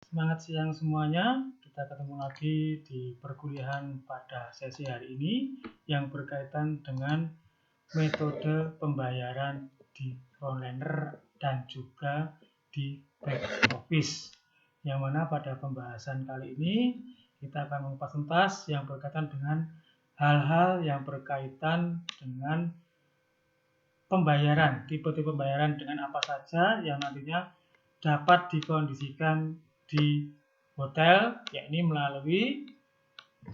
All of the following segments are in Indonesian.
Semangat siang semuanya, kita ketemu lagi di perkuliahan pada sesi hari ini yang berkaitan dengan metode pembayaran di frontliner dan juga di back office. Yang mana pada pembahasan kali ini kita akan mengupas tuntas yang berkaitan dengan hal-hal yang berkaitan dengan pembayaran, tipe-tipe pembayaran dengan apa saja yang nantinya dapat dikondisikan di hotel, yakni melalui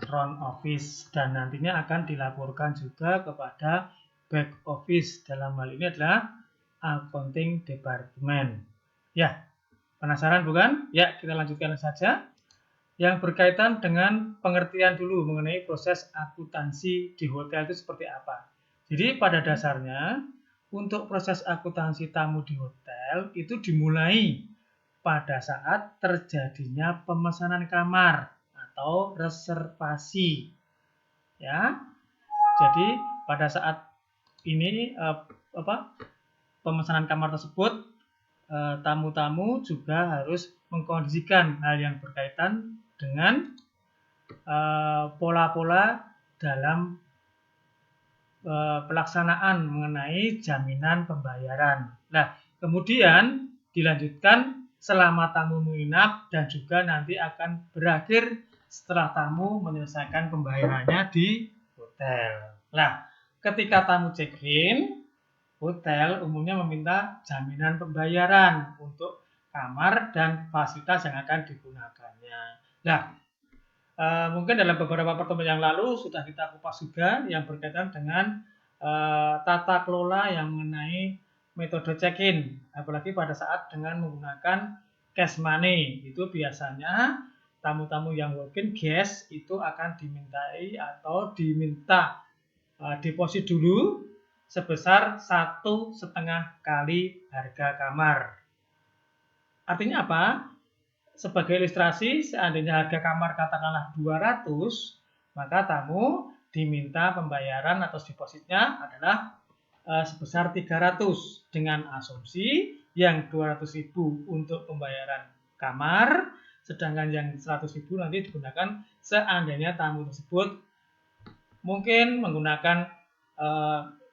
front office, dan nantinya akan dilaporkan juga kepada back office. Dalam hal ini adalah accounting department. Ya, penasaran bukan? Ya, kita lanjutkan saja. Yang berkaitan dengan pengertian dulu mengenai proses akuntansi di hotel itu seperti apa. Jadi pada dasarnya untuk proses akuntansi tamu di hotel itu dimulai pada saat terjadinya pemesanan kamar atau reservasi, ya. Jadi pada saat ini pemesanan kamar tersebut, tamu-tamu juga harus mengkondisikan hal yang berkaitan dengan pola-pola dalam pelaksanaan mengenai jaminan pembayaran. Nah, kemudian dilanjutkan selama tamu menginap dan juga nanti akan berakhir setelah tamu menyelesaikan pembayarannya di hotel. Nah, ketika tamu check-in, hotel umumnya meminta jaminan pembayaran untuk kamar dan fasilitas yang akan digunakannya. Nah, mungkin dalam beberapa pertemuan yang lalu sudah kita kupas juga yang berkaitan dengan tata kelola yang mengenai metode check-in, apalagi pada saat dengan menggunakan cash money. Itu biasanya tamu-tamu yang walk-in guest itu akan dimintai atau diminta deposit dulu sebesar 1,5 kali harga kamar. Artinya apa? Sebagai ilustrasi, seandainya harga kamar katakanlah 200, maka tamu diminta pembayaran atau depositnya adalah sebesar 300 dengan asumsi yang 200.000 untuk pembayaran kamar, sedangkan yang 100.000 nanti digunakan seandainya tamu tersebut mungkin menggunakan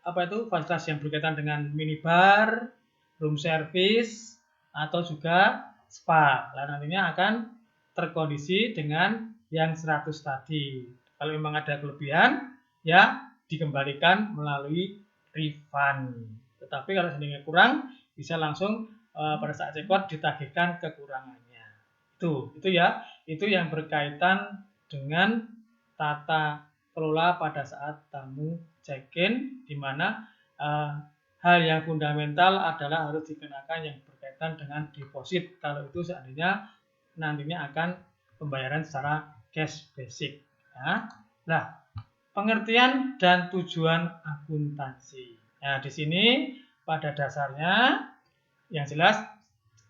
fasilitas yang berkaitan dengan minibar, room service, atau juga spa. Nah, nantinya akan terkondisi dengan yang 100 tadi. Kalau memang ada kelebihan, ya dikembalikan melalui refund. Tetapi kalau seandainya kurang, bisa langsung pada saat check-out ditagihkan kekurangannya. Itu ya, itu yang berkaitan dengan tata kelola pada saat tamu check-in, di mana hal yang fundamental adalah harus dikenakan yang berkaitan dengan deposit kalau itu seandainya nantinya akan pembayaran secara cash basic. Ya. Nah, pengertian dan tujuan akuntansi. Nah, di sini pada dasarnya yang jelas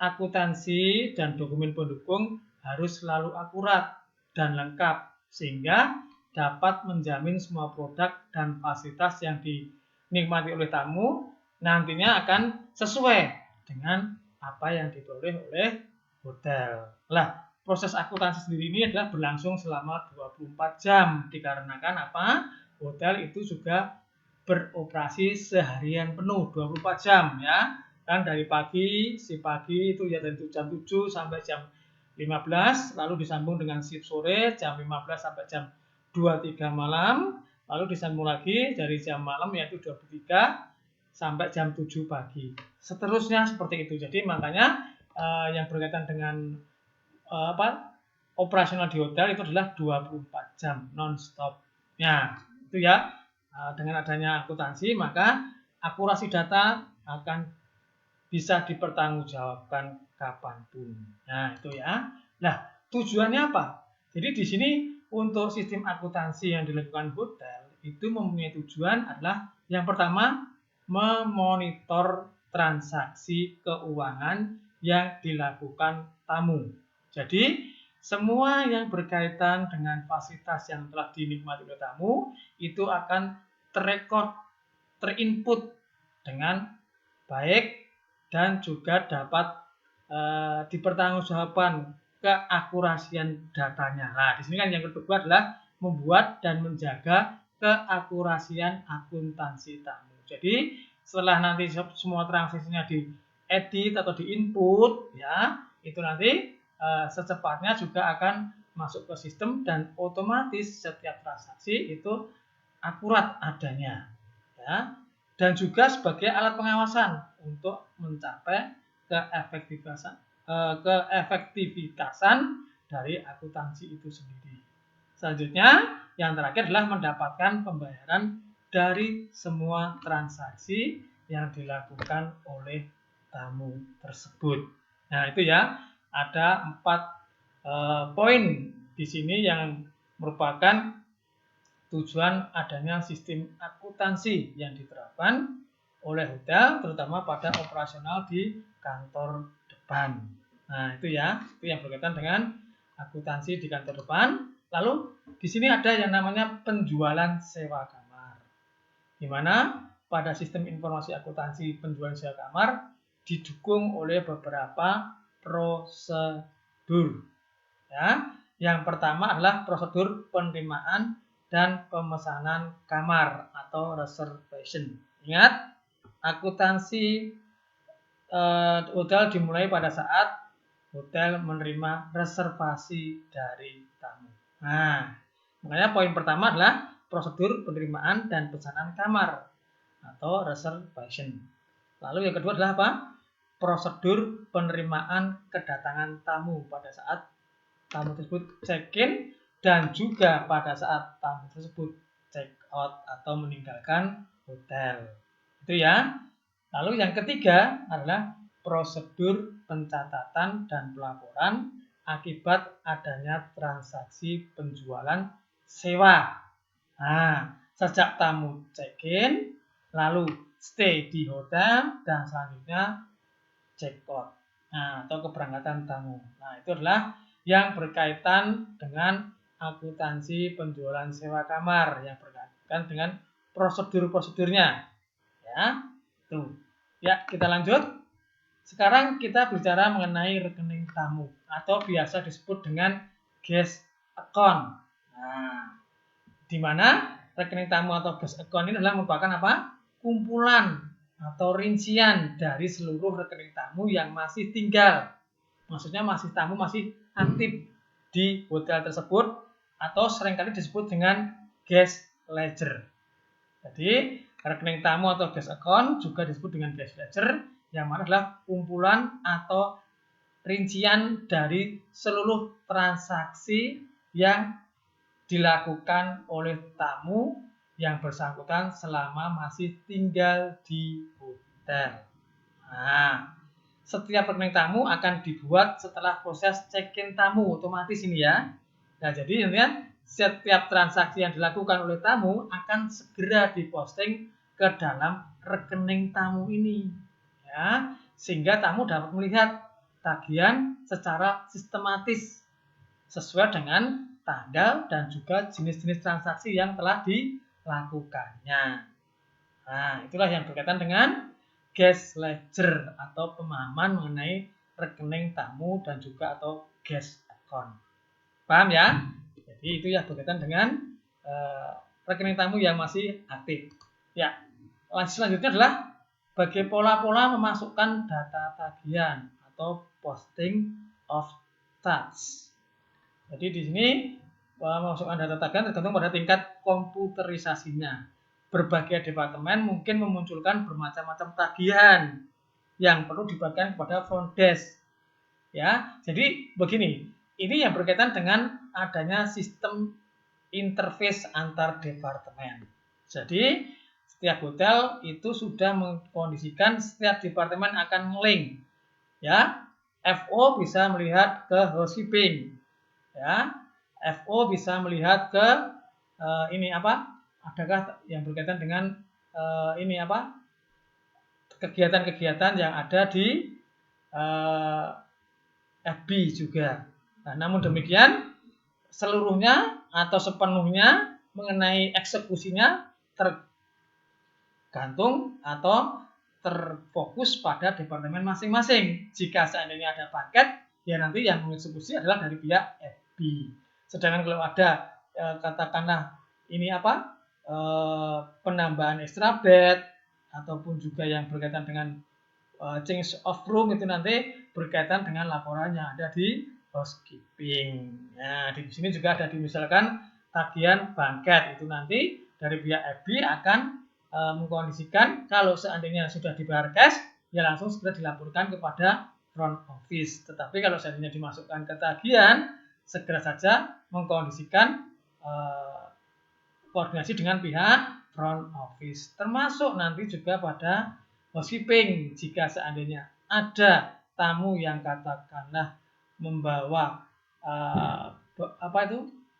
akuntansi dan dokumen pendukung harus selalu akurat dan lengkap sehingga dapat menjamin semua produk dan fasilitas yang dinikmati oleh tamu nantinya akan sesuai dengan apa yang diperoleh oleh hotel. Nah, proses akuntansi sendiri ini adalah berlangsung selama 24 jam dikarenakan apa? Hotel itu juga beroperasi seharian penuh 24 jam ya. Kan dari pagi itu ya dari jam 7 sampai jam 15, lalu disambung dengan shift sore jam 15 sampai jam 23 malam, lalu disambung lagi dari jam malam yaitu 23 sampai jam 7 pagi. Seterusnya seperti itu. Jadi makanya yang berkaitan dengan operasional di hotel itu adalah 24 jam non-stop. Nah, itu ya. Dengan adanya akuntansi maka akurasi data akan bisa dipertanggungjawabkan kapanpun. Nah, itu ya. Nah, tujuannya apa? Jadi di sini untuk sistem akuntansi yang dilakukan hotel itu mempunyai tujuan adalah yang pertama memonitor transaksi keuangan yang dilakukan tamu. Jadi semua yang berkaitan dengan fasilitas yang telah dinikmati oleh tamu itu akan terekod, terinput dengan baik dan juga dapat dipertanggungjawabkan keakurasian datanya. Nah, di sini kan yang kedua adalah membuat dan menjaga keakurasian akuntansi tamu. Jadi setelah nanti semua transaksinya diedit atau diinput, ya itu nanti secepatnya juga akan masuk ke sistem dan otomatis setiap transaksi itu akurat adanya, ya. Dan juga sebagai alat pengawasan untuk mencapai keefektivitasan dari akuntansi itu sendiri. Selanjutnya, yang terakhir adalah mendapatkan pembayaran dari semua transaksi yang dilakukan oleh tamu tersebut. Nah, itu ya, ada 4 poin di sini yang merupakan tujuan adanya sistem akuntansi yang diterapkan oleh hotel, terutama pada operasional di kantor depan. Nah, itu ya, itu yang berkaitan dengan akuntansi di kantor depan. Lalu di sini ada yang namanya penjualan sewa kamar, di mana pada sistem informasi akuntansi penjualan sewa kamar didukung oleh beberapa prosedur. Ya, yang pertama adalah prosedur penerimaan dan pemesanan kamar atau reservation. Ingat, akuntansi hotel dimulai pada saat hotel menerima reservasi dari tamu. Nah, makanya poin pertama adalah prosedur penerimaan dan pesanan kamar atau reservation. Lalu yang kedua adalah apa? Prosedur penerimaan kedatangan tamu pada saat tamu tersebut check-in dan juga pada saat tamu tersebut check-out atau meninggalkan hotel. Itu ya. Lalu yang ketiga adalah prosedur pencatatan dan pelaporan akibat adanya transaksi penjualan sewa. Nah, sejak tamu check-in, lalu stay di hotel, dan selanjutnya check-out. Nah, atau keberangkatan tamu. Nah, itu adalah yang berkaitan dengan akuntansi penjualan sewa kamar yang berkaitan dengan prosedur-prosedurnya. Ya, tuh. Ya, kita lanjut. Sekarang kita bicara mengenai rekening tamu atau biasa disebut dengan guest account. Nah, di mana rekening tamu atau guest account ini adalah merupakan apa? Kumpulan atau rincian dari seluruh rekening tamu yang masih tinggal. Maksudnya tamu masih aktif di hotel tersebut atau seringkali disebut dengan guest ledger. Jadi rekening tamu atau guest account juga disebut dengan guest ledger, yang mana adalah kumpulan atau rincian dari seluruh transaksi yang dilakukan oleh tamu yang bersangkutan selama masih tinggal di hotel. Nah, setiap rekening tamu akan dibuat setelah proses check-in tamu otomatis ini ya. Nah, jadi intinya setiap transaksi yang dilakukan oleh tamu akan segera diposting ke dalam rekening tamu ini, ya, sehingga tamu dapat melihat tagihan secara sistematis sesuai dengan tanggal dan juga jenis-jenis transaksi yang telah dilakukannya. Nah, itulah yang berkaitan dengan guest ledger atau pemahaman mengenai rekening tamu dan juga atau guest account. Paham ya? Jadi itu ya berkaitan dengan rekening tamu yang masih aktif. Ya, selanjutnya adalah bagi pola-pola memasukkan data tagihan atau posting of tax. Jadi di sini memasukkan data tagihan tergantung pada tingkat komputerisasinya. Berbagai departemen mungkin memunculkan bermacam-macam tagihan yang perlu dibagikan kepada front desk. Ya, jadi begini, ini yang berkaitan dengan adanya sistem interface antar departemen. Jadi setiap hotel itu sudah mengkondisikan setiap departemen akan nge-link. Ya, FO bisa melihat ke housekeeping. Ya, FO bisa melihat ke ini apa? Adakah yang berkaitan dengan ini apa? Kegiatan-kegiatan yang ada di FB juga. Nah, namun demikian seluruhnya atau sepenuhnya mengenai eksekusinya tergantung atau terfokus pada departemen masing-masing. Jika seandainya ada paket, ya nanti yang mengeksekusi adalah dari pihak FB. Sedangkan kalau ada katakanlah ini apa penambahan extra bed ataupun juga yang berkaitan dengan change of room itu nanti berkaitan dengan laporan yang ada di housekeeping. Nah, di sini juga ada misalkan tagihan bangket itu nanti dari pihak FB akan mengkondisikan kalau seandainya sudah dibayar cash ya langsung segera dilaporkan kepada front office. Tetapi kalau seandainya dimasukkan ke tagihan segera saja mengkondisikan koordinasi dengan pihak front office. Termasuk nanti juga pada housekeeping jika seandainya ada tamu yang katakanlah membawa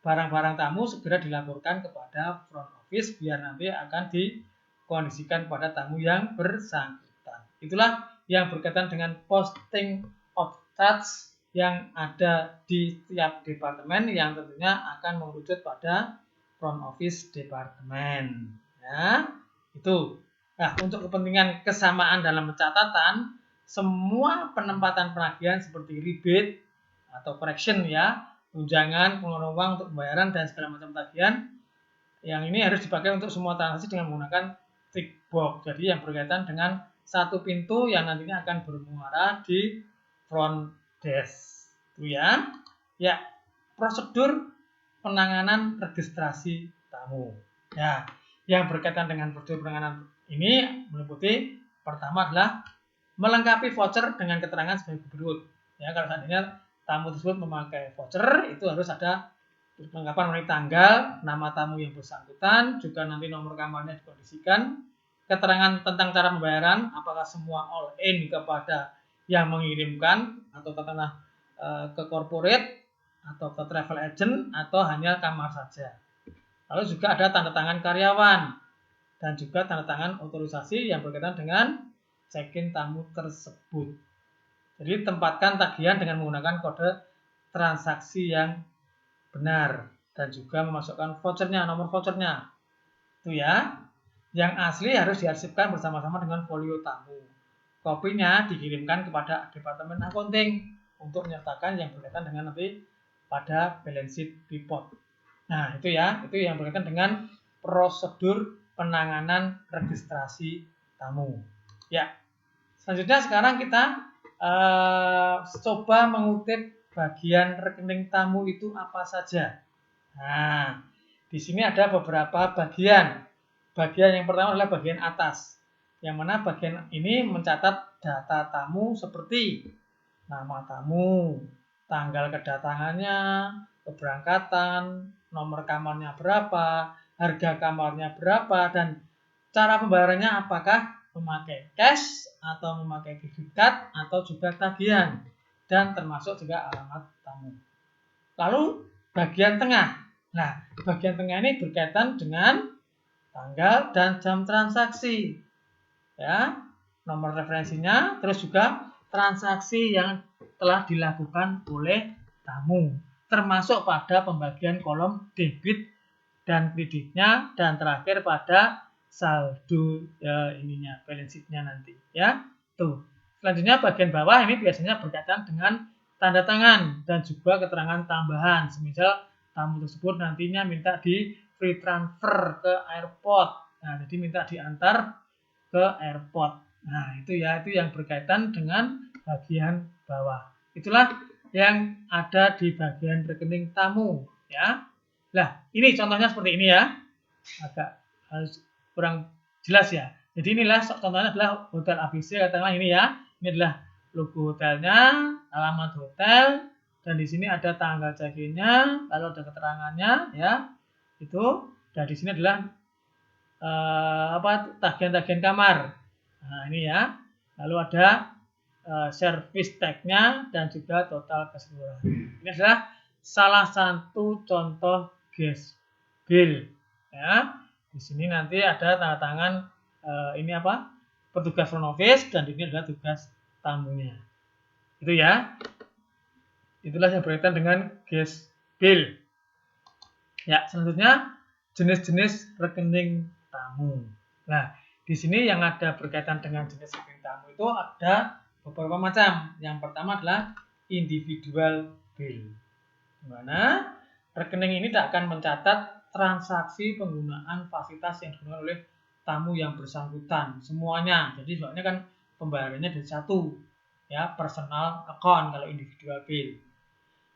barang-barang tamu segera dilaporkan kepada front office biar nanti akan dikondisikan pada tamu yang bersangkutan. Itulah yang berkaitan dengan posting of charge yang ada di tiap departemen yang tentunya akan merujuk pada front office departemen. Ya, itu. Nah, untuk kepentingan kesamaan dalam pencatatan, semua penempatan penagihan seperti rebate atau correction ya, tunjangan, pengeluaran uang untuk pembayaran dan segala macam tagihan, yang ini harus dipakai untuk semua transaksi dengan menggunakan tick box. Jadi yang berkaitan dengan satu pintu yang nantinya akan bermuara di front desk. Itu ya. Ya, prosedur penanganan registrasi tamu. Ya, yang berkaitan dengan prosedur penanganan ini meliputi pertama adalah melengkapi voucher dengan keterangan sebagai berikut. Ya, kalau seandainya tamu tersebut memakai voucher itu harus ada kelengkapan mengenai tanggal, nama tamu yang bersangkutan, juga nanti nomor kamarnya dikondisikan, keterangan tentang cara pembayaran, apakah semua all in kepada yang mengirimkan atau katakanlah ke corporate atau ke travel agent atau hanya kamar saja. Lalu juga ada tanda tangan karyawan dan juga tanda tangan otorisasi yang berkaitan dengan check-in tamu tersebut. Jadi tempatkan tagihan dengan menggunakan kode transaksi yang benar dan juga memasukkan vouchernya, nomor vouchernya. Itu ya. Yang asli harus diarsipkan bersama-sama dengan folio tamu. Kopinya dikirimkan kepada departemen accounting untuk menyertakan yang berkaitan dengan nanti pada balance sheet report. Nah, itu ya, itu yang berkaitan dengan prosedur penanganan registrasi tamu. Ya, selanjutnya sekarang kita coba mengutip bagian rekening tamu itu apa saja. Nah, di sini ada beberapa bagian. Bagian yang pertama adalah bagian atas, yang mana bagian ini mencatat data tamu seperti nama tamu, tanggal kedatangannya, keberangkatan, nomor kamarnya berapa, harga kamarnya berapa, dan cara pembayarannya apakah memakai cash atau memakai kredit card atau juga tagihan, dan termasuk juga alamat tamu. Lalu bagian tengah. Nah, bagian tengah ini berkaitan dengan tanggal dan jam transaksi. Ya, nomor referensinya, terus juga transaksi yang telah dilakukan oleh tamu, termasuk pada pembagian kolom debit dan kreditnya, dan terakhir pada saldo balance sheet-nya nanti ya. Tuh. Selanjutnya bagian bawah ini biasanya berkaitan dengan tanda tangan dan juga keterangan tambahan. Semisal tamu tersebut nantinya minta di free transfer ke airport. Nah, jadi minta diantar ke airport. Nah, itu ya, itu yang berkaitan dengan bagian bawah. Itulah yang ada di bagian rekening tamu ya. Nah, ini contohnya seperti ini ya. Agak kurang jelas ya. Jadi inilah contohnya adalah hotel ABC, katakanlah ini ya. Ini adalah logo hotelnya, alamat hotel, dan di sini ada tanggal check-in-nya, lalu ada keterangannya ya. Itu, dan di sini adalah tagihan-tagihan kamar. Nah, ini ya. Lalu ada service tag-nya dan juga total keseluruhan. Ini adalah salah satu contoh gas bill ya. Di sini nanti ada tanda tangan ini petugas front office, dan ini adalah tugas tamunya. Itu ya. Itulah yang berkaitan dengan gas bill. Ya, selanjutnya jenis-jenis rekening tamu. Nah, di sini yang ada berkaitan dengan jenis rekening tamu itu ada beberapa macam. Yang pertama adalah individual bill, di mana rekening ini tidak akan mencatat transaksi penggunaan fasilitas yang digunakan oleh tamu yang bersangkutan semuanya. Jadi soalnya kan pembayarannya dari satu, ya, personal account kalau individual bill.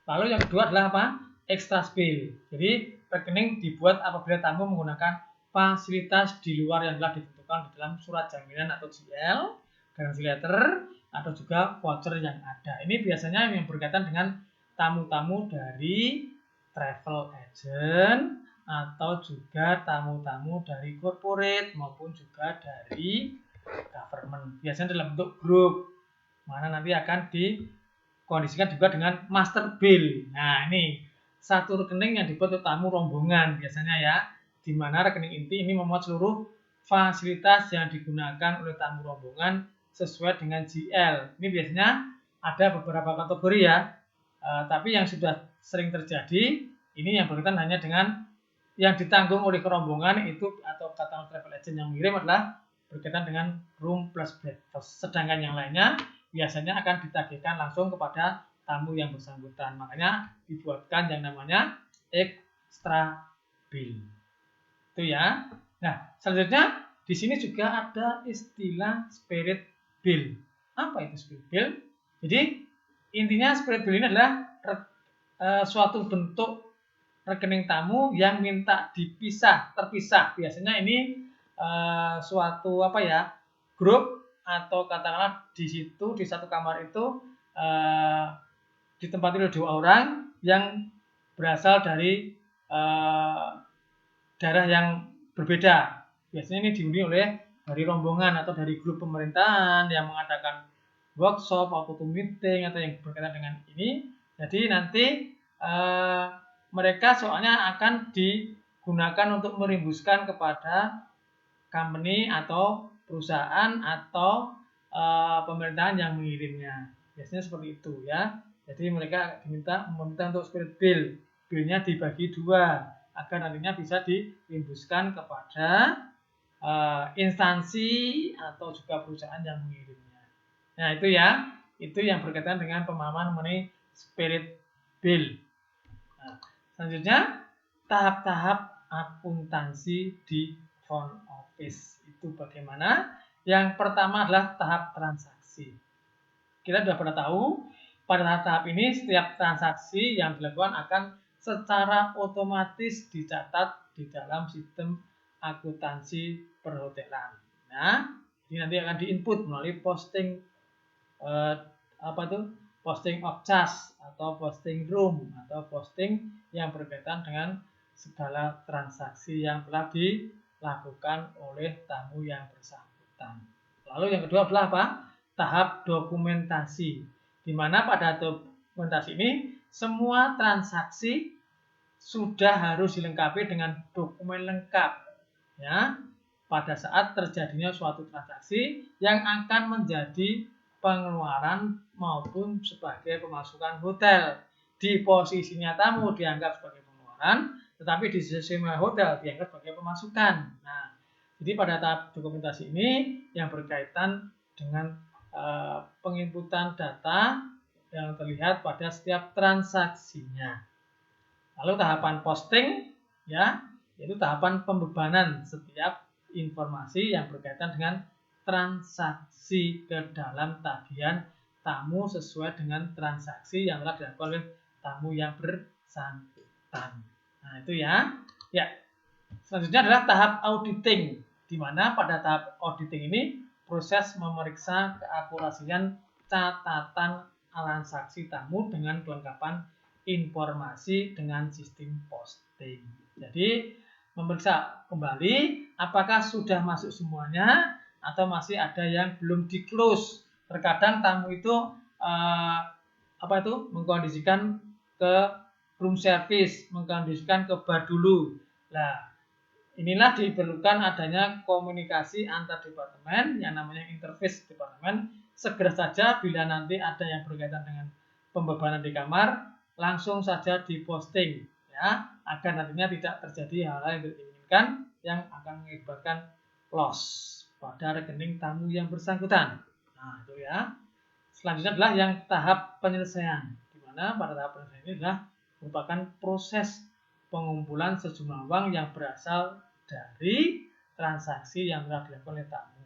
Lalu yang kedua adalah apa? Extra bill. Jadi rekening dibuat apabila tamu menggunakan fasilitas di luar yang telah ditentukan di dalam surat jaminan atau GL, guarantee letter, atau juga voucher yang ada. Ini biasanya yang berkaitan dengan tamu-tamu dari travel agent atau juga tamu-tamu dari corporate maupun juga dari government. Biasanya dalam bentuk grup, mana nanti akan dikondisikan juga dengan master bill. Nah, ini satu rekening yang dibuat untuk tamu rombongan biasanya, ya, di mana rekening inti ini memuat seluruh fasilitas yang digunakan oleh tamu rombongan sesuai dengan GL. Ini biasanya ada beberapa kategori, ya, tapi yang sudah sering terjadi ini yang berkaitan hanya dengan yang ditanggung oleh kerombongan itu atau katakanlah travel agent yang mengirim adalah berkaitan dengan room plus breakfast. Sedangkan yang lainnya biasanya akan ditagihkan langsung kepada tamu yang bersangkutan. Makanya dibuatkan yang namanya extra bill. Itu, ya. Nah, selanjutnya di sini juga ada istilah spirit bill. Apa itu spirit bill? Jadi intinya spirit bill ini adalah suatu bentuk rekening tamu yang minta terpisah. Biasanya ini suatu grup atau katakanlah di situ di satu kamar itu ditempati oleh 2 orang yang berasal dari daerah yang berbeda. Biasanya ini dihuni oleh dari rombongan atau dari grup pemerintahan yang mengadakan workshop atau meeting atau yang berkaitan dengan ini. Jadi nanti mereka soalnya akan digunakan untuk merimbuskan kepada company atau perusahaan atau pemerintahan yang mengirimnya. Biasanya seperti itu, ya. Jadi mereka meminta untuk spirit bill. Billnya dibagi 2 agar nantinya bisa dirimbuskan kepada instansi atau juga perusahaan yang mengirimnya. Nah, itu, ya. Itu yang berkaitan dengan pemahaman mengenai spirit bill. Nah, selanjutnya tahap-tahap akuntansi di front office itu bagaimana? Yang pertama adalah tahap transaksi. Kita sudah pernah tahu pada tahap ini setiap transaksi yang dilakukan akan secara otomatis dicatat di dalam sistem akuntansi perhotelan. Nah, ini nanti akan diinput melalui posting posting of charge atau posting room atau posting yang berkaitan dengan segala transaksi yang telah dilakukan oleh tamu yang bersangkutan. Lalu yang kedua adalah apa? Tahap dokumentasi, di mana pada dokumentasi ini semua transaksi sudah harus dilengkapi dengan dokumen lengkap, ya, pada saat terjadinya suatu transaksi yang akan menjadi pengeluaran maupun sebagai pemasukan hotel. Di posisinya tamu dianggap sebagai pengeluaran, tetapi di sisi hotel dianggap sebagai pemasukan. Nah, jadi pada tahap dokumentasi ini yang berkaitan dengan penginputan data yang terlihat pada setiap transaksinya. Lalu tahapan posting, ya, yaitu tahapan pembebanan setiap informasi yang berkaitan dengan transaksi ke dalam tagihan tamu sesuai dengan transaksi yang telah dilakukan oleh tamu yang bersangkutan. Nah, itu, ya. Ya. Selanjutnya adalah tahap auditing, di mana pada tahap auditing ini proses memeriksa keakurasian catatan transaksi tamu dengan kelengkapan informasi dengan sistem posting. Jadi memeriksa kembali apakah sudah masuk semuanya atau masih ada yang belum di close. Terkadang tamu itu mengkondisikan ke room service, mengkondisikan ke bar dulu. Nah, inilah diperlukan adanya komunikasi antar departemen yang namanya interface departemen. Segera saja bila nanti ada yang berkaitan dengan pembebanan di kamar, langsung saja diposting, ya, agar nantinya tidak terjadi hal-hal yang tidak diinginkan yang akan mengakibatkan loss pada rekening tamu yang bersangkutan. Nah, itu, ya. Selanjutnya adalah yang tahap penyelesaian, di mana pada tahap penyelesaian ini adalah merupakan proses pengumpulan sejumlah uang yang berasal dari transaksi yang telah dilakukan oleh tamu.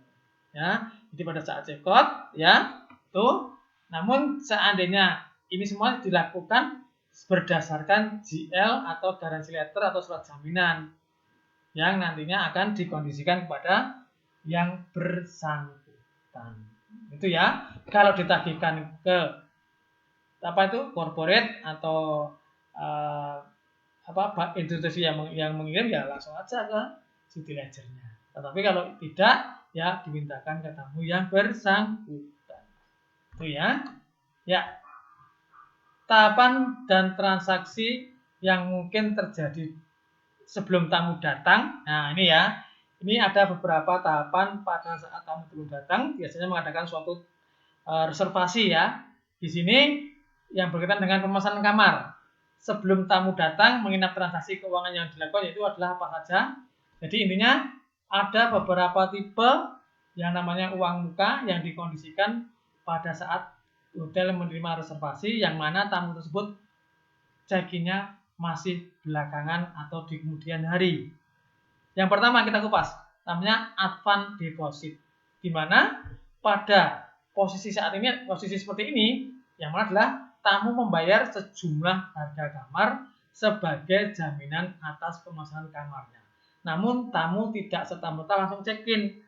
Ya, jadi pada saat cekot, ya, tuh. Namun seandainya ini semua dilakukan berdasarkan GL atau guarantee letter atau surat jaminan yang nantinya akan dikondisikan kepada yang bersangkutan. Itu ya. Kalau ditagihkan ke corporate atau institusi yang mengirim, ya langsung aja ke city ledgernya. Tetapi kalau tidak, ya dimintakan ke tamu yang bersangkutan. Itu ya. Ya. Tahapan dan transaksi yang mungkin terjadi sebelum tamu datang. Nah, ini ya. Ini ada beberapa tahapan pada saat tamu belum datang, biasanya mengadakan suatu reservasi ya. Di sini yang berkaitan dengan pemesanan kamar. Sebelum tamu datang, menginap transaksi keuangan yang dilakukan itu adalah apa saja. Jadi intinya ada beberapa tipe yang namanya uang muka yang dikondisikan pada saat hotel menerima reservasi, yang mana tamu tersebut check-in-nya masih belakangan atau di kemudian hari. Yang pertama kita kupas, namanya advance deposit, di mana pada posisi saat ini, posisi seperti ini, yang mana adalah tamu membayar sejumlah harga kamar sebagai jaminan atas pemesanan kamarnya. Namun tamu tidak serta-merta langsung check-in.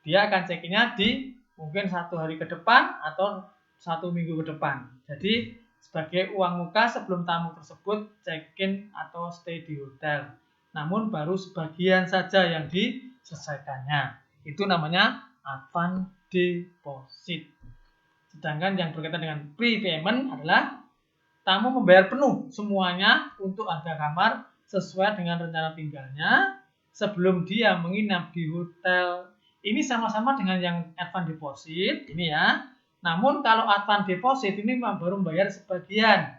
Dia akan check-in-nya di mungkin 1 hari ke depan atau 1 minggu ke depan. Jadi sebagai uang muka sebelum tamu tersebut check-in atau stay di hotel. Namun baru sebagian saja yang diselesaikannya. Itu namanya advance deposit. Sedangkan yang berkaitan dengan prepayment adalah tamu membayar penuh semuanya untuk harga kamar sesuai dengan rencana tinggalnya sebelum dia menginap di hotel. Ini sama-sama dengan yang advance deposit ini ya. Namun kalau advance deposit ini baru membayar sebagian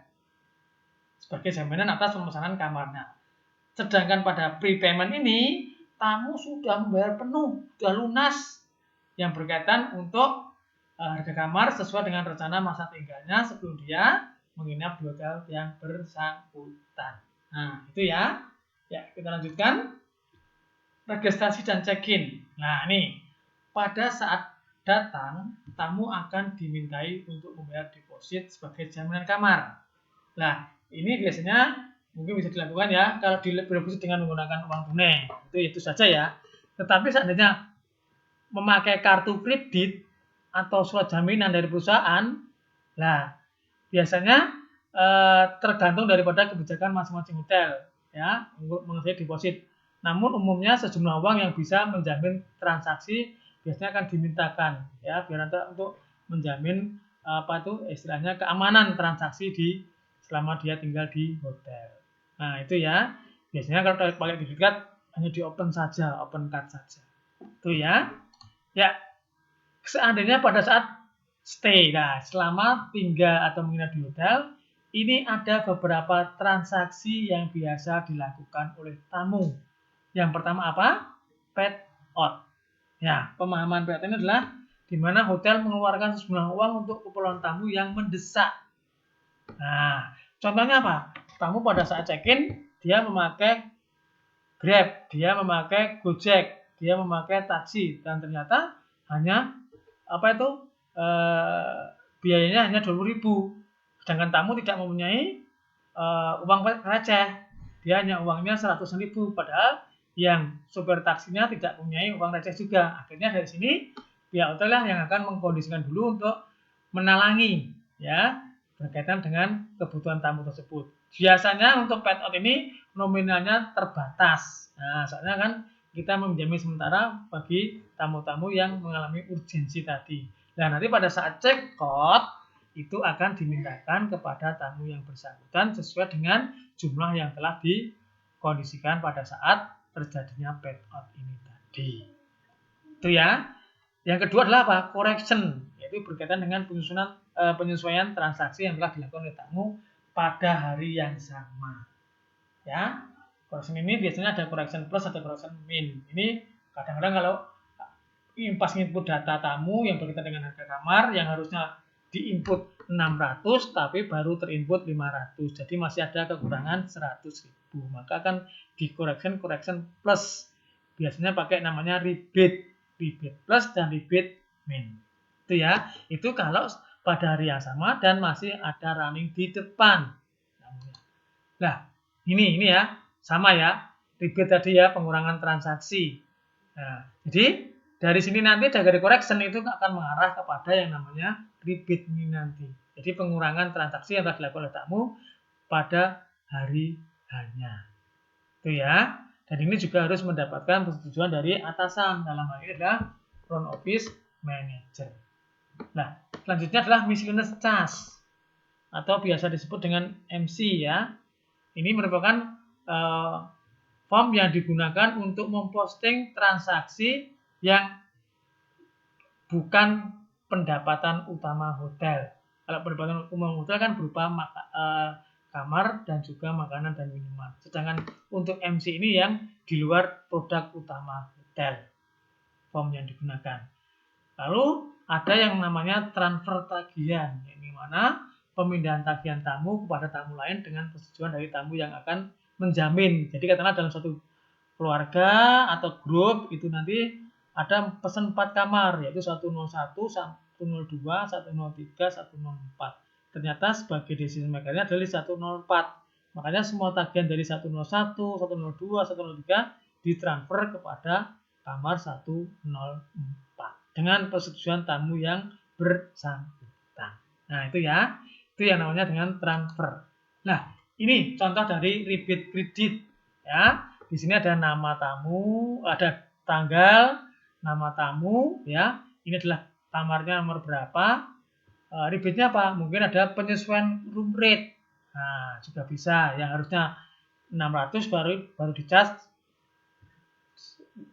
sebagai jaminan atas pemesanan kamarnya. Sedangkan pada prepayment ini tamu sudah membayar penuh, sudah lunas yang berkaitan untuk harga kamar sesuai dengan rencana masa tinggalnya sebelum dia menginap di hotel yang bersangkutan. Nah, itu ya. Ya, kita lanjutkan. Registrasi dan check-in. Nah, ini pada saat datang, tamu akan dimintai untuk membayar deposit sebagai jaminan kamar. Nah, ini biasanya mungkin bisa dilakukan ya kalau deposit dengan menggunakan uang tunai. Itu saja ya. Tetapi seandainya memakai kartu kredit atau surat jaminan dari perusahaan, nah biasanya tergantung daripada kebijakan masing-masing hotel ya untuk mengenai deposit. Namun umumnya sejumlah uang yang bisa menjamin transaksi biasanya akan dimintakan ya biar nanti untuk menjamin istilahnya keamanan transaksi di selama dia tinggal di hotel. Nah itu ya biasanya kalau pakai debit card hanya di open saja, open card saja. Itu ya. Ya, seandainya pada saat stay, nah selama tinggal atau menginap di hotel, ini ada beberapa transaksi yang biasa dilakukan oleh tamu. Yang pertama apa? Paid out. Ya, pemahaman paid out ini adalah di mana hotel mengeluarkan sejumlah uang untuk keperluan tamu yang mendesak. Nah, contohnya apa? Tamu pada saat check-in, dia memakai Grab, dia memakai Gojek, dia memakai taksi, dan ternyata hanya biayanya hanya 20.000. Sedangkan tamu tidak mempunyai uang receh, dia hanya uangnya 100.000, padahal yang sopir taksinya tidak mempunyai uang receh juga. Akhirnya dari sini pihak hotel lah yang akan mengkondisikan dulu untuk menalangi ya berkaitan dengan kebutuhan tamu tersebut. Biasanya untuk paid out ini nominalnya terbatas. Nah, soalnya kan kita menjamin sementara bagi tamu-tamu yang mengalami urgensi tadi. Nah, nanti pada saat check out itu akan dimintakan kepada tamu yang bersangkutan sesuai dengan jumlah yang telah dikondisikan pada saat terjadinya paid out ini tadi. Itu ya. Yang kedua adalah apa? Correction, yaitu berkaitan dengan penyesuaian transaksi yang telah dilakukan oleh tamu pada hari yang sama. Ya, correction ini biasanya ada correction plus atau correction min. Ini kadang-kadang kalau pas input data tamu yang berkaitan dengan harga kamar yang harusnya diinput 600 tapi baru terinput 500. Jadi masih ada kekurangan 100.000. Maka akan di correction plus. Biasanya pakai namanya rebate plus dan rebate min. Itu ya. Itu kalau pada hari yang sama dan masih ada running di depan. Nah, ini ya. Sama ya. Rebate tadi ya, pengurangan transaksi. Nah, jadi dari sini nanti dari correction itu akan mengarah kepada yang namanya rebate min nanti. Jadi pengurangan transaksi yang telah dilakukan oleh tamu pada hari hanya. Itu ya. Dan ini juga harus mendapatkan persetujuan dari atasan. Dalam hal ini adalah front office manager. Nah, selanjutnya adalah miscellaneous charge atau biasa disebut dengan MC ya. Ini merupakan form yang digunakan untuk memposting transaksi yang bukan pendapatan utama hotel. Kalau pendapatan utama hotel kan berupa kamar dan juga makanan dan minuman. Sedangkan untuk MC ini yang di luar produk utama hotel, form yang digunakan. Lalu ada yang namanya transfer tagihan, yang mana pemindahan tagihan tamu kepada tamu lain dengan persetujuan dari tamu yang akan menjamin. Jadi katakanlah dalam suatu keluarga atau grup itu nanti ada pesan 4 kamar, yaitu 101, 102, 103, 104. Ternyata sebagai decision maker-nya adalah 104. Makanya semua tagihan dari 101, 102, 103 ditransfer kepada kamar 104 dengan persetujuan tamu yang bersangkutan. Nah, itu ya. Itu yang namanya dengan transfer. Nah, ini contoh dari rebate kredit ya. Di sini ada nama tamu, ada tanggal, nama tamu ya. Ini adalah kamarnya nomor berapa. Rebate-nya apa? Mungkin ada penyesuaian room rate. Nah, juga bisa. Yang harusnya 600 baru dicas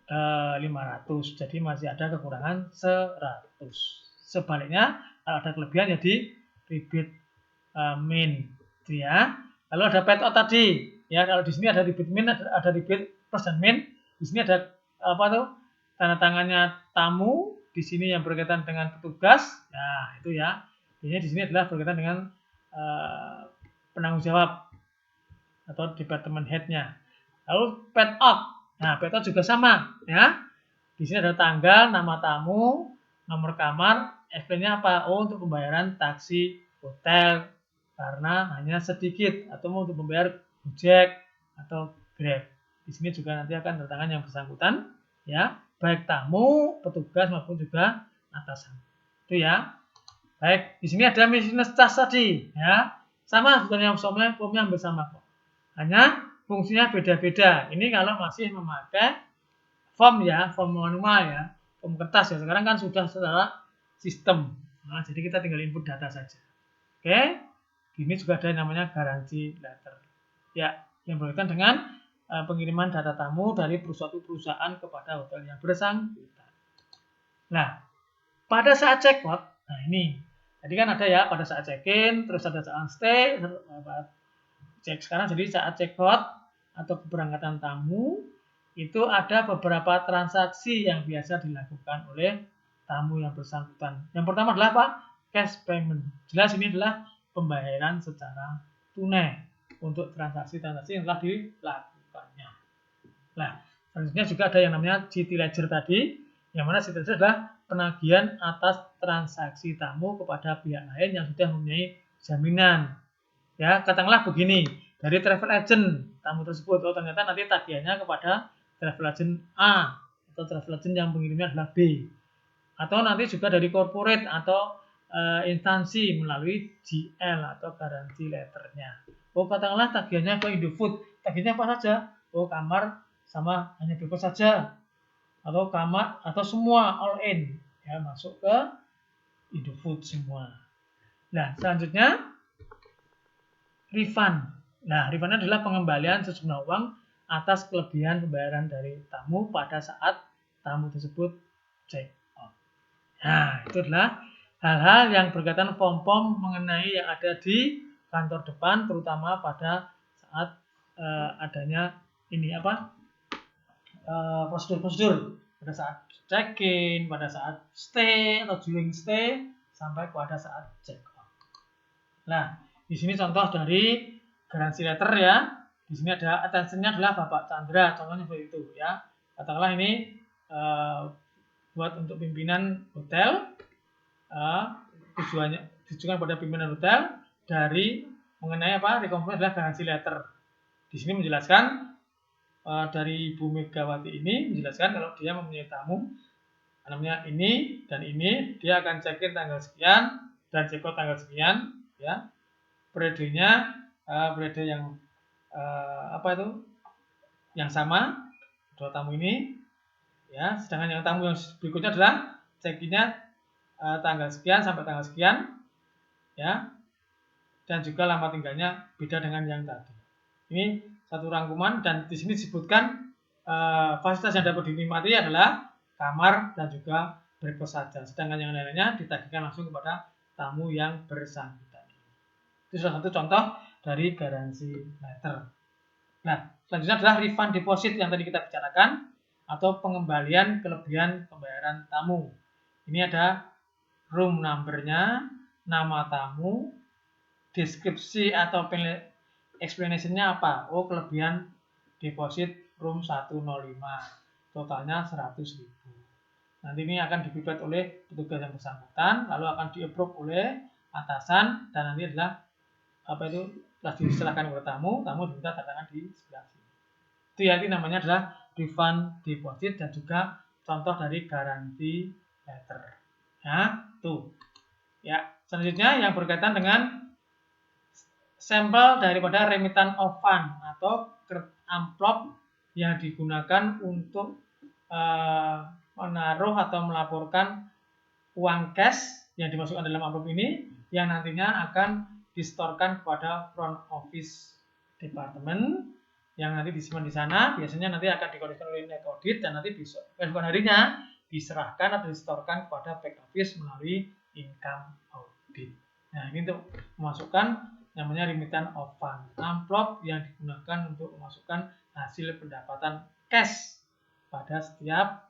500. Jadi masih ada kekurangan 100. Sebaliknya, kalau ada kelebihan jadi rebate min gitu ya. Lalu ada paid out tadi. Ya, kalau di sini ada rebate min, ada rebate plus dan min. Di sini ada apa tuh? Tanda tangannya tamu, di sini yang berkaitan dengan petugas. Nah, itu ya. Ini di sini adalah berkaitan dengan penanggung jawab atau department head-nya. Lalu paid out. Nah, paid out juga sama ya. Di sini ada tanggal, nama tamu, nomor kamar, FP-nya apa? Oh, untuk pembayaran taksi hotel karena hanya sedikit atau untuk membayar Gojek atau Grab. Di sini juga nanti akan tanda tangan yang bersangkutan ya, baik tamu, petugas maupun juga atasan. Itu ya. Baik, di sini ada miscellaneous charge tadi ya. Sama sebetulnya formnya hampir sama kok. Hanya fungsinya beda-beda. Ini kalau masih memakai form ya, form manual ya, form kertas ya. Sekarang kan sudah secara sistem. Nah, jadi kita tinggal input data saja. Oke, ini juga ada yang namanya garansi letter. Ya, yang berkaitan dengan pengiriman data tamu dari suatu perusahaan kepada hotel yang bersangkutan. Nah, pada saat check out, nah ini, tadi kan ada ya pada saat check-in, terus ada saat stay, cek sekarang jadi saat check out atau keberangkatan tamu itu ada beberapa transaksi yang biasa dilakukan oleh tamu yang bersangkutan. Yang pertama adalah apa? Cash payment. Jelas ini adalah pembayaran secara tunai untuk transaksi-transaksi yang telah dilakukannya. Nah, selanjutnya juga ada yang namanya city ledger tadi, yang mana city ledger adalah penagihan atas transaksi tamu kepada pihak lain yang sudah mempunyai jaminan. Ya, katakanlah begini, dari travel agent tamu tersebut, oh ternyata nanti tagihannya kepada travel agent A atau travel agent yang pengirimnya adalah B. Atau nanti juga dari corporate atau instansi melalui GL atau garansi letternya. Oh katakanlah tagihannya ke Indofood, tagihannya apa saja? Oh kamar sama hanya bebas saja, atau kamar atau semua all in ya masuk ke Indofood semua. Nah selanjutnya refund. Nah refund adalah pengembalian sejumlah uang atas kelebihan pembayaran dari tamu pada saat tamu tersebut check out. Nah itu adalah hal-hal yang berkaitan form-form mengenai yang ada di kantor depan, terutama pada saat adanya ini apa prosedur-prosedur pada saat check-in, pada saat stay atau during stay, sampai pada saat check out. Nah, di sini contoh dari garansi letter ya. Di sini ada attention-nya adalah Bapak Chandra, contohnya seperti itu ya. Katakanlah ini buat untuk pimpinan hotel, tujuan pada pimpinan hotel dari mengenai apa? Rekomendasi adalah garansi letter. Di sini menjelaskan dari Ibu Megawati ini menjelaskan kalau dia mempunyai tamu namanya ini dan ini, dia akan check-in tanggal sekian dan check-out tanggal sekian ya. Periodenya periode yang yang sama dua tamu ini ya, sedangkan yang tamu yang berikutnya adalah check-innya tanggal sekian sampai tanggal sekian ya, dan juga lama tinggalnya beda dengan yang tadi. Ini satu rangkuman dan di sini disebutkan fasilitas yang dapat dinikmati adalah kamar dan juga breakfast saja, sedangkan yang lainnya ditagihkan langsung kepada tamu yang bersangkutan. Itu salah satu contoh dari garansi letter. Nah, selanjutnya adalah refund deposit yang tadi kita bicarakan atau pengembalian kelebihan pembayaran tamu. Ini ada room number-nya, nama tamu, deskripsi atau explanation-nya apa? Oh, kelebihan deposit room 105. Totalnya 100.000. Nanti ini akan dibuat oleh petugas yang bersangkutan, lalu akan di-approve oleh atasan dan nanti adalah setelah diserahkan kepada tamu diminta tanda tangan di sebelah sini. Itu ya, ini namanya adalah refund deposit dan juga contoh dari garansi letter. Ya, tuh. Ya, selanjutnya yang berkaitan dengan sampel daripada remittance of fund atau amplop yang digunakan untuk menaruh atau melaporkan uang cash yang dimasukkan dalam amplop ini yang nantinya akan disetorkan kepada front office department yang nanti disimpan di sana. Biasanya nanti akan dikondisikan oleh next audit dan nanti besok keesokan harinya diserahkan atau disetorkan kepada back office melalui income audit. Nah, ini untuk memasukkan namanya remittance of fund, amplop yang digunakan untuk memasukkan hasil pendapatan cash pada setiap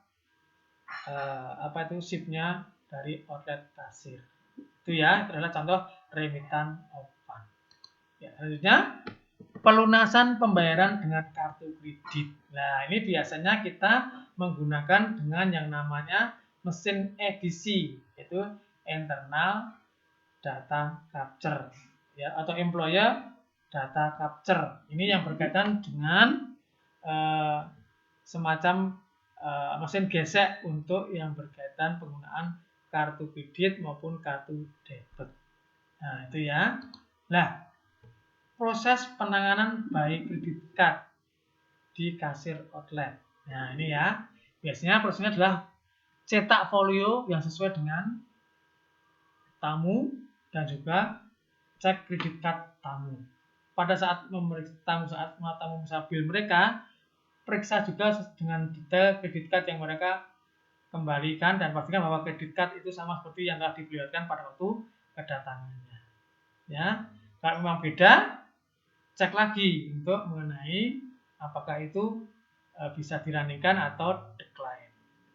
shift-nya dari outlet kasir. Itu ya, itu adalah contoh remittance of fund. Ya, selanjutnya pelunasan pembayaran dengan kartu kredit. Nah, ini biasanya kita menggunakan dengan yang namanya mesin edisi, yaitu internal data capture ya, atau employer data capture. Ini yang berkaitan dengan semacam mesin gesek untuk yang berkaitan penggunaan kartu kredit maupun kartu debit. Nah, itu ya. Nah, proses penanganan by credit card di kasir outlet. Nah, ini ya. Biasanya prosesnya adalah cetak folio yang sesuai dengan tamu dan juga cek kredit card tamu. Pada saat tamu memeriksa bil mereka, periksa juga dengan detail kredit card yang mereka kembalikan dan pastikan bahwa kredit card itu sama seperti yang telah diperlihatkan pada waktu kedatangannya. Ya, kalau memang beda, cek lagi untuk mengenai apakah itu bisa dirunning-kan atau decline.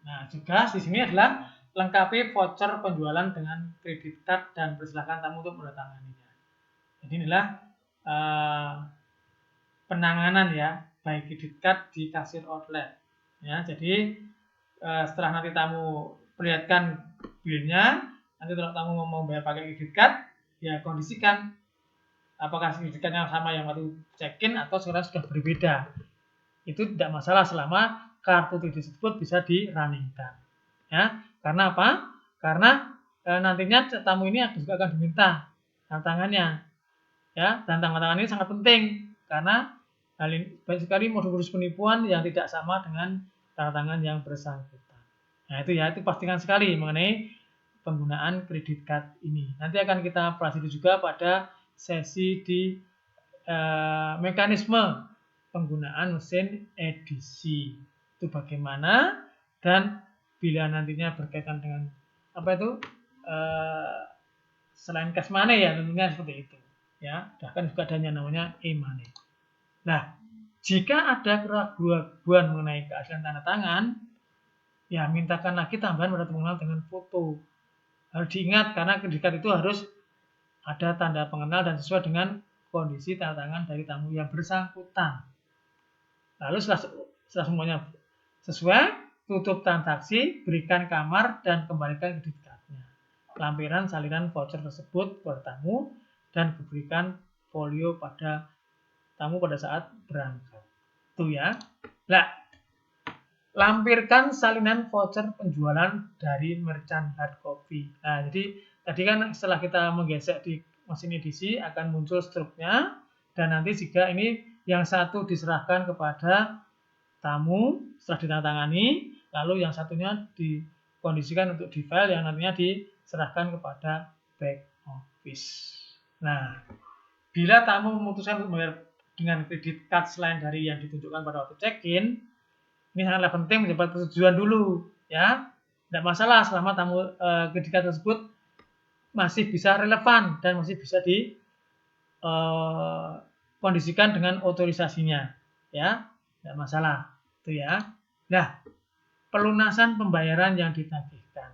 Nah, juga di sini adalah lengkapi voucher penjualan dengan kredit card dan persilakan tamu untuk menandatanganinya. Jadi inilah penanganan ya by kredit card di kasir outlet. Ya, jadi setelah nanti tamu perlihatkan bilnya, nanti kalau tamu mau bayar pakai kredit card, ya kondisikan apakah kredit cardnya sama yang waktu check-in atau sekarang sudah berbeda. Itu tidak masalah selama kartu kredit tersebut bisa di-running-kan. Ya, karena apa? Karena nantinya tamu ini juga akan diminta tanda tangannya. Ya, dan tanda tangan ini sangat penting karena banyak sekali modus penipuan yang tidak sama dengan tanda tangan yang bersangkutan. Nah, itu ya, itu pastikan sekali mengenai penggunaan kredit card ini. Nanti akan kita pelajari juga pada sesi di mekanisme penggunaan mesin edisi. Itu bagaimana dan bila nantinya berkaitan dengan selain cash money ya tentunya seperti itu. Ya, bahkan juga ada yang namanya e-money. Nah, jika ada keraguan mengenai keaslian tanda tangan, ya mintakan lagi tambahan pada pengenal dengan foto Harus diingat karena kredit card itu harus ada tanda pengenal dan sesuai dengan kondisi tanda tangan dari tamu yang bersangkutan. Lalu setelah semuanya sesuai, tutup transaksi, berikan kamar dan kembalikan kredit cardnya. Lampiran salinan voucher tersebut kepada tamu dan berikan folio pada tamu pada saat berangkat. Itu ya. Nah, lampirkan salinan voucher penjualan dari merchant hard copy. Nah, jadi tadi kan setelah kita menggesek di mesin edisi akan muncul struknya dan nanti jika ini yang satu diserahkan kepada tamu setelah ditandatangani, lalu yang satunya dikondisikan untuk di file yang nantinya diserahkan kepada back office. Nah, bila tamu memutuskan untuk membayar dengan kredit card selain dari yang ditunjukkan pada waktu check-in, ini sangatlah penting mendapat persetujuan dulu, ya. Tidak masalah selama tamu kredit card tersebut masih bisa relevan dan masih bisa dikondisikan dengan otorisasinya, ya. Tidak masalah, itu ya. Nah, pelunasan pembayaran yang ditagihkan.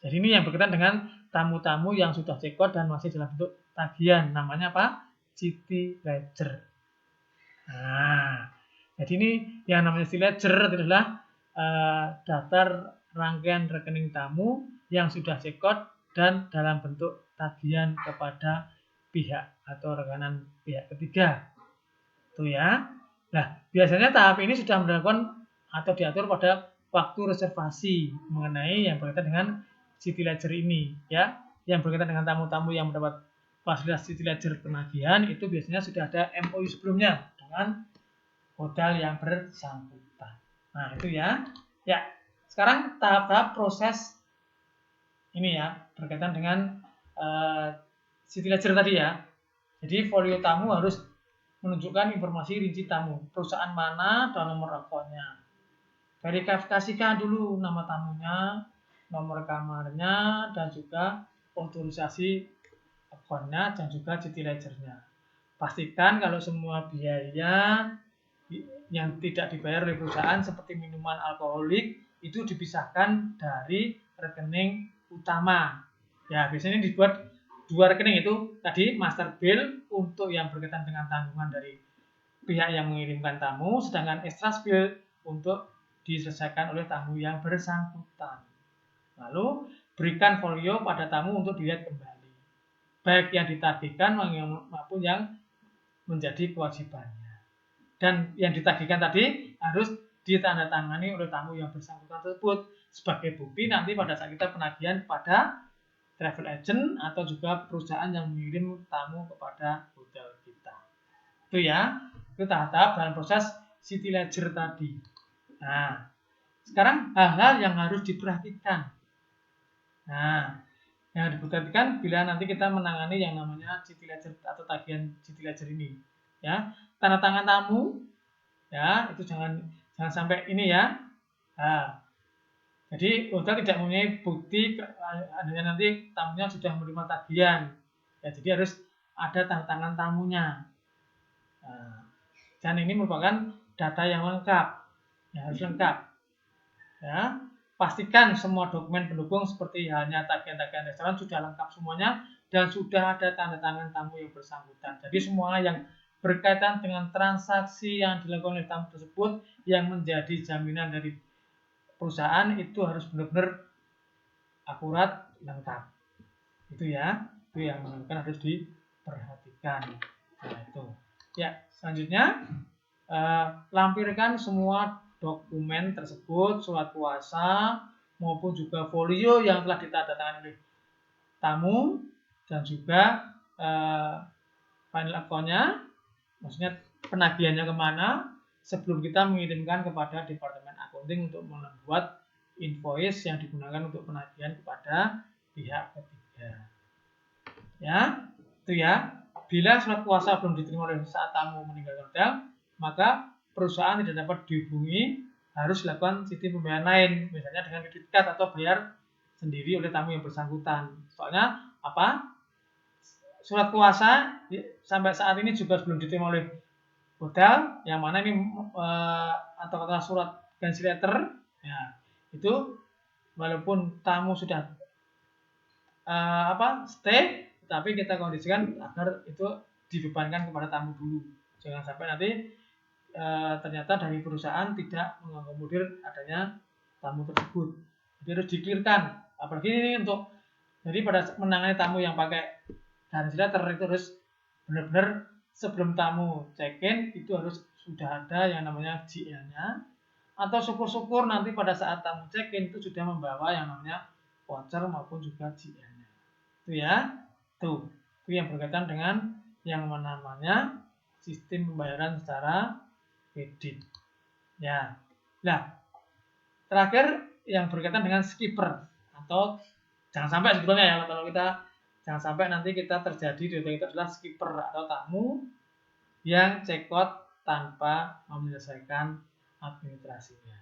Jadi ini yang berkaitan dengan tamu-tamu yang sudah check-out dan masih dalam bentuk tagihan, namanya apa? City Ledger. Nah, jadi ini yang namanya City Ledger adalah daftar rangkaian rekening tamu yang sudah check-out dan dalam bentuk tagihan kepada pihak atau rekanan pihak ketiga. Itu ya. Nah, biasanya tahap ini sudah dilakukan atau diatur pada waktu reservasi mengenai yang berkaitan dengan City Ledger ini, ya. Yang berkaitan dengan tamu-tamu yang mendapat fasilitas City Ledger penagihan itu biasanya sudah ada MOU sebelumnya dengan hotel yang bersangkutan. Nah, itu ya. Ya, sekarang tahap-tahap proses ini ya, berkaitan dengan City Ledger tadi ya. Jadi folio tamu harus menunjukkan informasi rinci tamu, perusahaan mana dan nomor akunnya. Verifikasikan dulu nama tamunya, nomor kamarnya, dan juga otorisasi akunnya dan juga City Ledger-nya. Pastikan kalau semua biaya yang tidak dibayar oleh perusahaan seperti minuman alkoholik itu dipisahkan dari rekening utama. Ya, biasanya dibuat dua rekening itu tadi master bill untuk yang berkaitan dengan tanggungan dari pihak yang mengirimkan tamu, sedangkan extra bill untuk diselesaikan oleh tamu yang bersangkutan. Lalu berikan folio pada tamu untuk dilihat kembali, baik yang ditagihkan maupun yang menjadi kewajibannya. Dan yang ditagihkan tadi harus ditandatangani oleh tamu yang bersangkutan tersebut sebagai bukti nanti pada saat kita penagihan pada travel agent atau juga perusahaan yang mengirim tamu kepada hotel kita. Itu ya, itu tahap-tahap dalam proses City Ledger tadi. Nah, sekarang hal-hal yang harus diperhatikan. Nah, yang diperhatikan bila nanti kita menangani yang namanya City Ledger atau tagihan City Ledger ini, ya, tanda tangan tamu, ya, itu jangan sampai ini ya. Nah, jadi hotel tidak mempunyai bukti adanya nanti tamunya sudah menerima tagihan. Ya, jadi harus ada tanda tangan tamunya. Nah, dan ini merupakan data yang lengkap, ya, harus lengkap. Ya, pastikan semua dokumen pendukung seperti halnya tagihan-tagihan restoran sudah lengkap semuanya dan sudah ada tanda tangan tamu yang bersangkutan. Jadi semua yang berkaitan dengan transaksi yang dilakukan oleh tamu tersebut yang menjadi jaminan dari perusahaan itu harus benar-benar akurat, lengkap. Itu ya, itu yang harus diperhatikan. Nah, itu. Ya, selanjutnya lampirkan semua dokumen tersebut, surat kuasa maupun juga folio yang telah ditandatangani oleh tamu dan juga final account-nya, maksudnya penagihannya kemana sebelum kita mengirimkan kepada Departemen Accounting untuk membuat invoice yang digunakan untuk penagihan kepada pihak ketiga. Ya, itu ya. Bila surat kuasa belum diterima oleh saat tamu meninggalkan hotel, maka perusahaan tidak dapat dihubungi, harus dilakukan sistem pembayaran lain, misalnya dengan kredit card atau bayar sendiri oleh tamu yang bersangkutan. Soalnya apa? Surat kuasa sampai saat ini juga belum diterima oleh hotel, yang mana ini atau kata surat cancel letter, ya, itu walaupun tamu sudah stay, tapi kita kondisikan agar itu dibebankan kepada tamu dulu. Jangan sampai nanti ternyata dari perusahaan tidak mengakomodir adanya tamu tersebut. Jadi harus di-clearkan. Apalagi ini untuk jadi pada menangani tamu yang pakai garnish letter itu harus benar-benar sebelum tamu check-in itu harus sudah ada yang namanya GL-nya, atau syukur-syukur nanti pada saat tamu check-in itu sudah membawa yang namanya voucher maupun juga GL-nya. Itu ya. Tuh. Itu yang berkaitan dengan yang namanya sistem pembayaran secara kredit. Ya. Nah, terakhir yang berkaitan dengan skipper atau jangan sampai sebetulnya ya, kalau kita jangan sampai nanti kita terjadi itu adalah skipper atau tamu yang check out tanpa menyelesaikan administrasinya.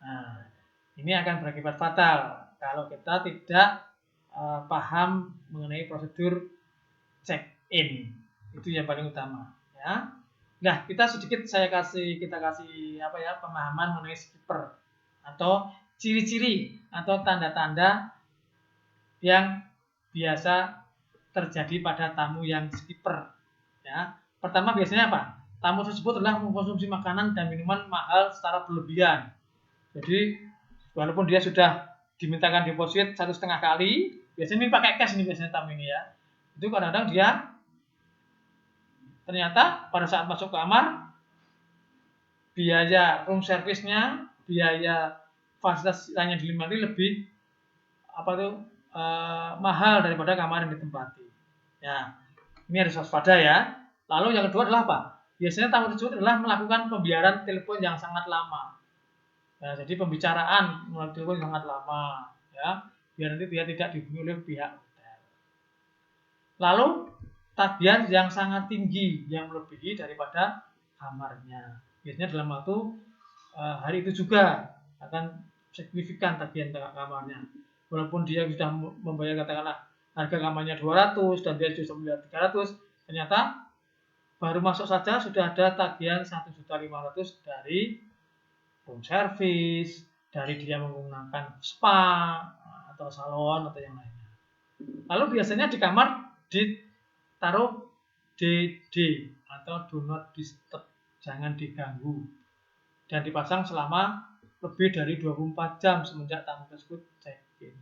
Nah, ini akan berakibat fatal kalau kita tidak paham mengenai prosedur check in. Itu yang paling utama, ya. Nah, kita kasih pemahaman mengenai skipper atau ciri-ciri atau tanda-tanda yang biasa terjadi pada tamu yang skipper. Ya, pertama biasanya apa? Tamu tersebut adalah mengkonsumsi makanan dan minuman mahal secara berlebihan. Jadi walaupun dia sudah dimintakan deposit 1,5 kali, biasanya ini pakai cash ini biasanya tamu ini ya. Itu kadang-kadang dia ternyata pada saat masuk kamar biaya room service-nya, biaya fasilitas lainnya di lebih mahal daripada kamar yang ditempati. Ya, ini harus waspada ya. Lalu yang kedua adalah apa? Biasanya tamu tersebut adalah melakukan pembiaran telepon yang sangat lama. Ya, jadi pembicaraan melalui telepon yang sangat lama, ya, biar nanti dia tidak dihubungi oleh pihak hotel. Lalu tagihan yang sangat tinggi yang melebihi daripada kamarnya. Biasanya dalam waktu hari itu juga akan signifikan tagihan kamarnya. Walaupun dia sudah membayar katakanlah harga kamarnya 200 dan dia sudah membayar 300, ternyata baru masuk saja sudah ada tagihan 1.500.000 dari room service, dari dia menggunakan spa atau salon atau yang lainnya. Lalu biasanya di kamar ditaruh DD atau do not disturb, jangan diganggu, dan dipasang selama lebih dari 24 jam semenjak tamu tersebut check-in.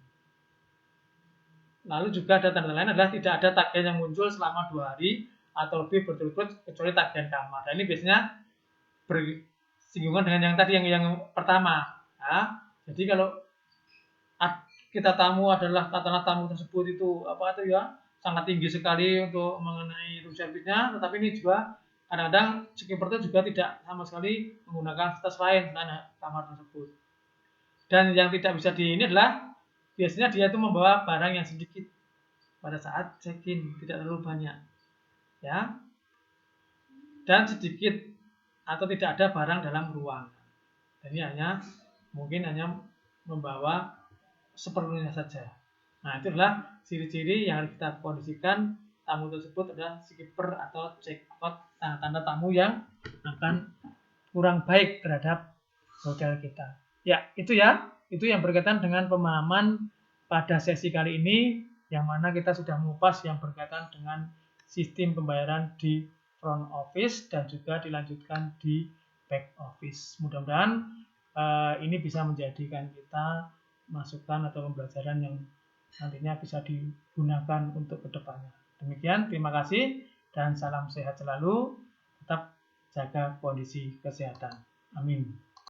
Lalu juga ada tanda lain adalah tidak ada tagihan yang muncul selama 2 hari atau lebih berturut-turut kecuali tagihan kamar. Dan ini biasanya bersinggungan dengan yang tadi yang pertama. Ya. Jadi kalau kita tamu adalah katakanlah tamu tersebut itu sangat tinggi sekali untuk mengenai room service-nya, tetapi ini juga kadang-kadang skipper itu juga tidak sama sekali menggunakan fasilitas lain selain kamar tersebut. Dan yang tidak bisa ini adalah biasanya dia itu membawa barang yang sedikit pada saat check-in, tidak terlalu banyak, ya, dan sedikit atau tidak ada barang dalam ruangan. Jadi mungkin hanya membawa seperlunya saja. Nah, itu adalah ciri-ciri yang harus kita kondisikan tamu tersebut adalah skipper atau check out, tanda-tanda tamu yang akan kurang baik terhadap hotel kita. Ya, itu yang berkaitan dengan pemahaman pada sesi kali ini, yang mana kita sudah mengupas yang berkaitan dengan sistem pembayaran di front office dan juga dilanjutkan di back office. Mudah-mudahan ini bisa menjadikan kita masukan atau pembelajaran yang nantinya bisa digunakan untuk kedepannya. Demikian, terima kasih dan salam sehat selalu. Tetap jaga kondisi kesehatan. Amin.